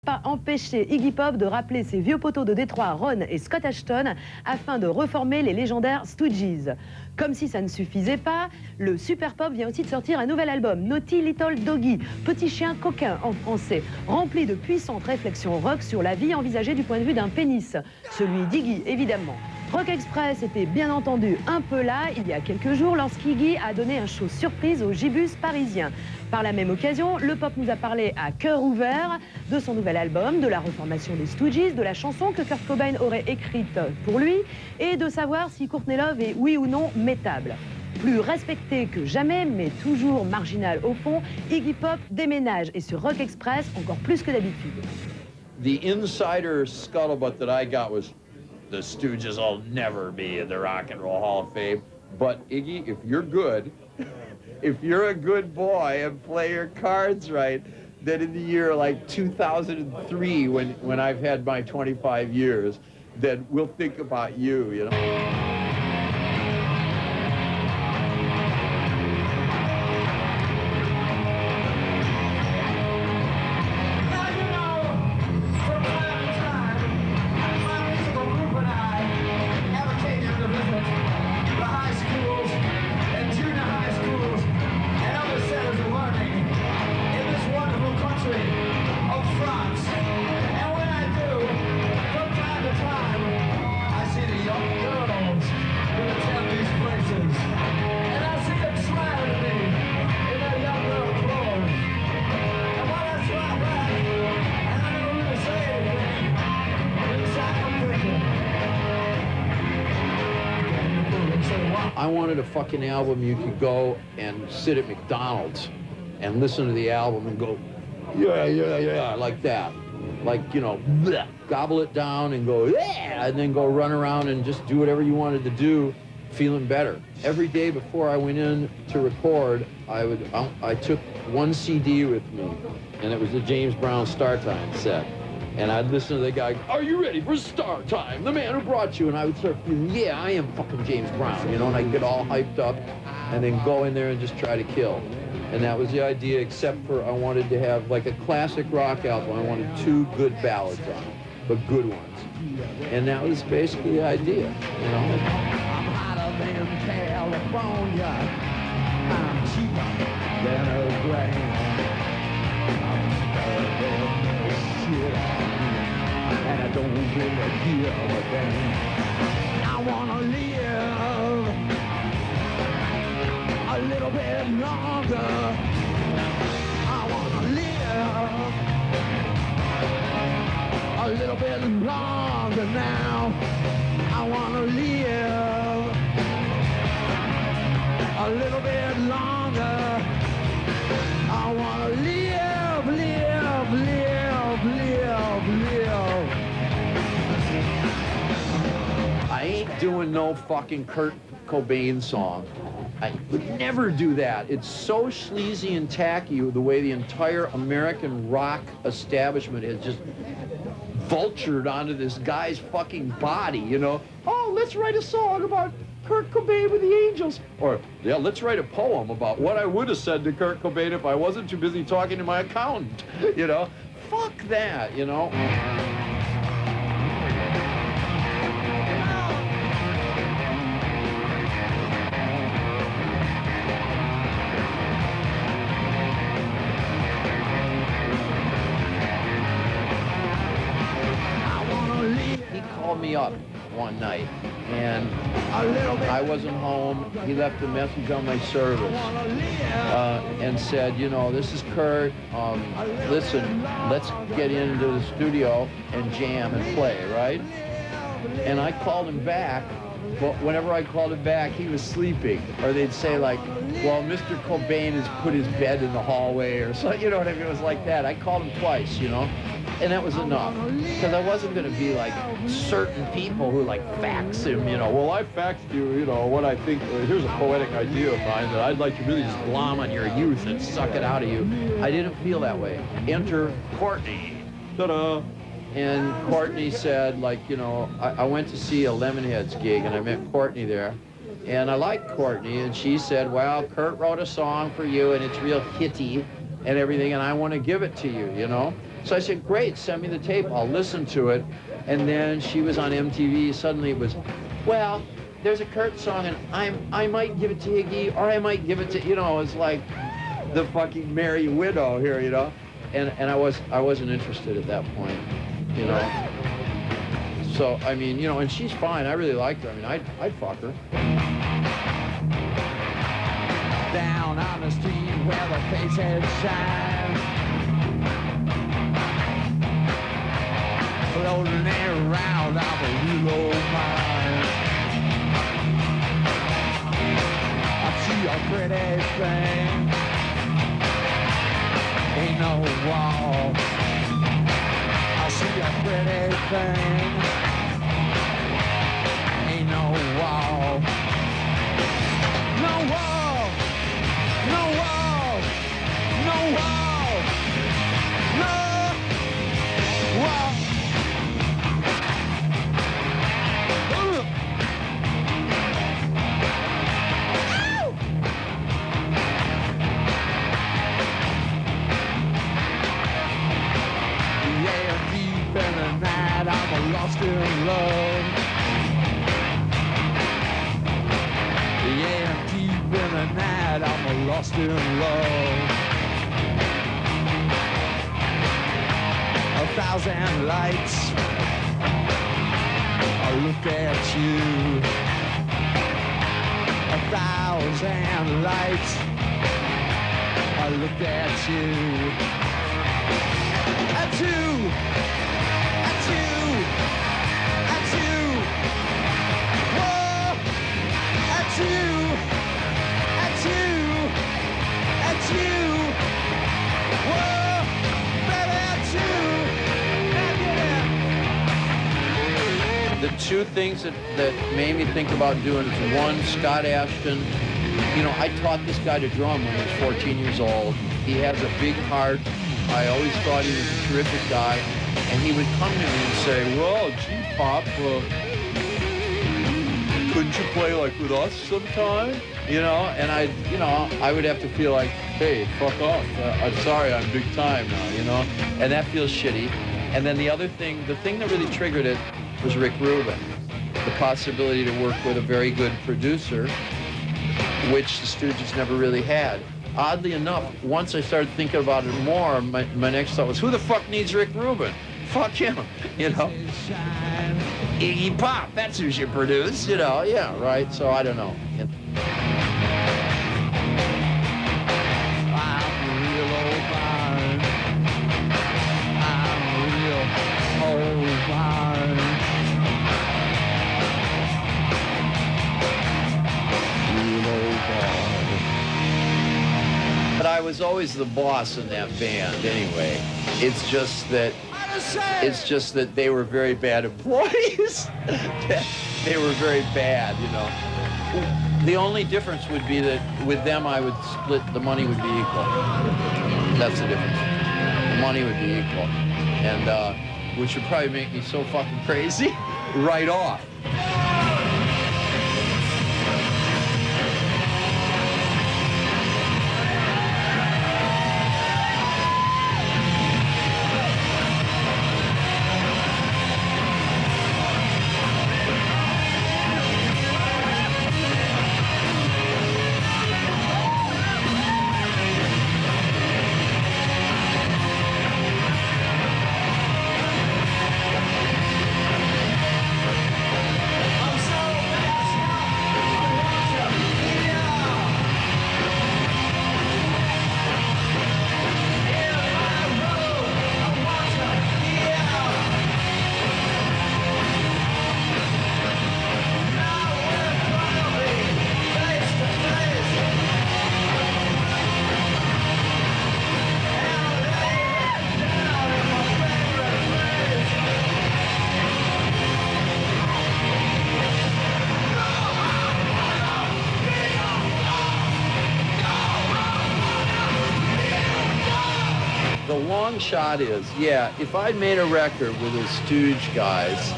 Pas empêché Iggy Pop de rappeler ses vieux poteaux de Détroit, Ron et Scott Ashton, afin de reformer les légendaires Stooges. Comme si ça ne suffisait pas, le Super Pop vient aussi de sortir un nouvel album, Naughty Little Doggy, petit chien coquin en français, rempli de puissantes réflexions rock sur la vie envisagée du point de vue d'un pénis, celui d'Iggy évidemment. Rock Express était bien entendu un peu là il y a quelques jours lorsqu'Iggy a donné un show surprise au Gibus parisien. Par la même occasion, le pop nous a parlé à cœur ouvert de son nouvel album, de la reformation des Stooges, de la chanson que Kurt Cobain aurait écrite pour lui et de savoir si Courtney Love est oui ou non métable. Plus respecté que jamais, mais toujours marginal au fond, Iggy Pop déménage et sur Rock Express encore plus que d'habitude. The insider scuttlebutt that I got was the Stooges will never be in the Rock and Roll Hall of Fame. But Iggy, if you're good, if you're a good boy and play your cards right, then in the year like 2003, when I've had my 25 years, then we'll think about you, you know? I wanted a fucking album you could go and sit at McDonald's and listen to the album and go, yeah, yeah, yeah, like that. Like, you know, bleh, gobble it down and go, yeah, and then go run around and just do whatever you wanted to do, feeling better. Every day before I went in to record, I took one CD with me, and it was the James Brown Star Time set. And I'd listen to the guy, are you ready for Star Time? The man who brought you. And I would start feeling, yeah, I am fucking James Brown, you know, and I'd get all hyped up and then go in there and just try to kill. And that was the idea, except for I wanted to have like a classic rock album. I wanted 2 good ballads on it, but good ones. And that was basically the idea, you know. I'm hotter than California. I'm cheaper than a grain. And I don't really give a damn. I wanna live a little bit longer. I wanna live a little bit longer now. I wanna live a little bit longer. I wanna live, live, live, live, live. I ain't doing no fucking Kurt Cobain song. I would never do that. It's so sleazy and tacky the way the entire American rock establishment has just vultured onto this guy's fucking body, you know? Oh, let's write a song about Kurt Cobain with the Angels. Or, yeah, let's write a poem about what I would have said to Kurt Cobain if I wasn't too busy talking to my accountant, you know? Fuck that, you know? He called me up one night, and I wasn't home. He left a message on my service and said, you know, this is Kurt. Listen, let's get into the studio and jam and play, right? And I called him back, but whenever I called him back, he was sleeping. Or they'd say, like, well, Mr. Cobain has put his bed in the hallway or something, you know what I mean? It was like that. I called him twice, you know? And that was enough, because I wasn't going to be like certain people who like fax him, you know, well, I faxed you, you know, what I think, here's a poetic idea of mine that I'd like to really just glom on your youth and suck it out of you. I didn't feel that way. Enter Courtney. Ta-da! And Courtney said, like, you know, I went to see a Lemonheads gig and I met Courtney there. And I liked Courtney, and she said, well, Kurt wrote a song for you and it's real hitty and everything, and I want to give it to you, you know? So I said, great, send me the tape, I'll listen to it. And then she was on MTV, suddenly it was, well, there's a Kurt song and I might give it to Iggy, or I might give it to, you know, it's like the fucking Merry Widow here, you know? And I wasn't interested at that point, you know? So, I mean, you know, and she's fine, I really liked her, I mean, I'd fuck her. Down on the street where the faces shine, floating around on a real old mine. I see a pretty thing, ain't no wall. I see a pretty thing, ain't no wall. No wall, no wall, no wall, no wall. I'm lost in love. Yeah, I'm deep in the night, I'm lost in love. 1,000 lights, I look at you. 1,000 lights, I look at you. At you. At you, whoa, at you, at you, at you, whoa, baby, at you. The two things that made me think about doing is, one, Scott Ashton. You know, I taught this guy to drum when he was 14 years old. He has a big heart. I always thought he was a terrific guy. And he would come to me and say, well, gee, Pop, couldn't you play like with us sometime? You know, and I would have to feel like, hey, fuck off. I'm sorry, I'm big time now, you know? And that feels shitty. And then the other thing, the thing that really triggered it was Rick Rubin. The possibility to work with a very good producer, which the Stooges never really had. Oddly enough, once I started thinking about it more, my next thought was, who the fuck needs Rick Rubin? Fuck him, you know? Iggy Pop, that's who should produce, you know? Yeah, right, so I don't know. But I was always the boss in that band anyway. It's just that they were very bad employees. They were very bad, you know. The only difference would be that with them I would split, the money would be equal. That's the difference. The money would be equal. And which would probably make me so fucking crazy right off. The long shot is, yeah, if I'd made a record with the Stooge guys,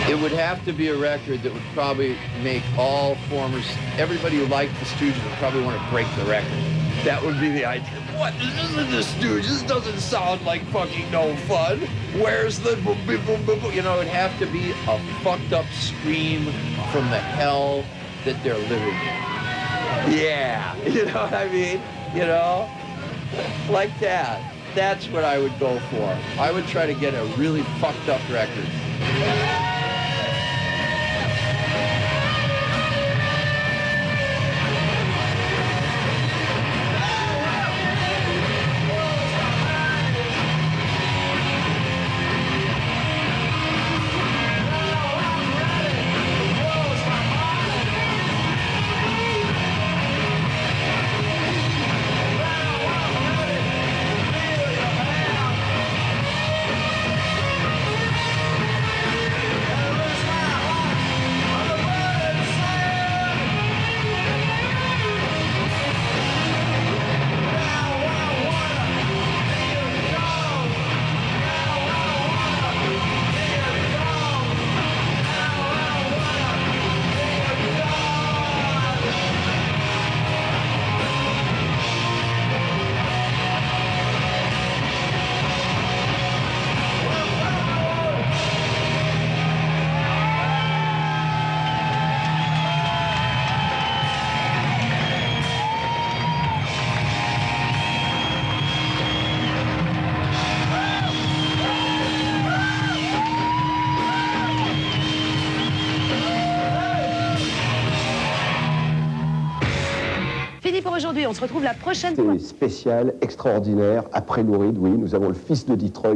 it would have to be a record that would probably make all formers, everybody who liked the Stooges would probably want to break the record. That would be the idea. What? This isn't the Stooges. This doesn't sound like fucking no fun. Where's the boom, boom, boom, boom, boom? You know, it'd have to be a fucked up scream from the hell that they're living in. Yeah, you know what I mean? You know, like that. That's what I would go for. I would try to get a really fucked up record. Fini pour aujourd'hui, on se retrouve la prochaine fois. C'est spécial, extraordinaire, après Lou Reed, oui, nous avons le fils de Detroit.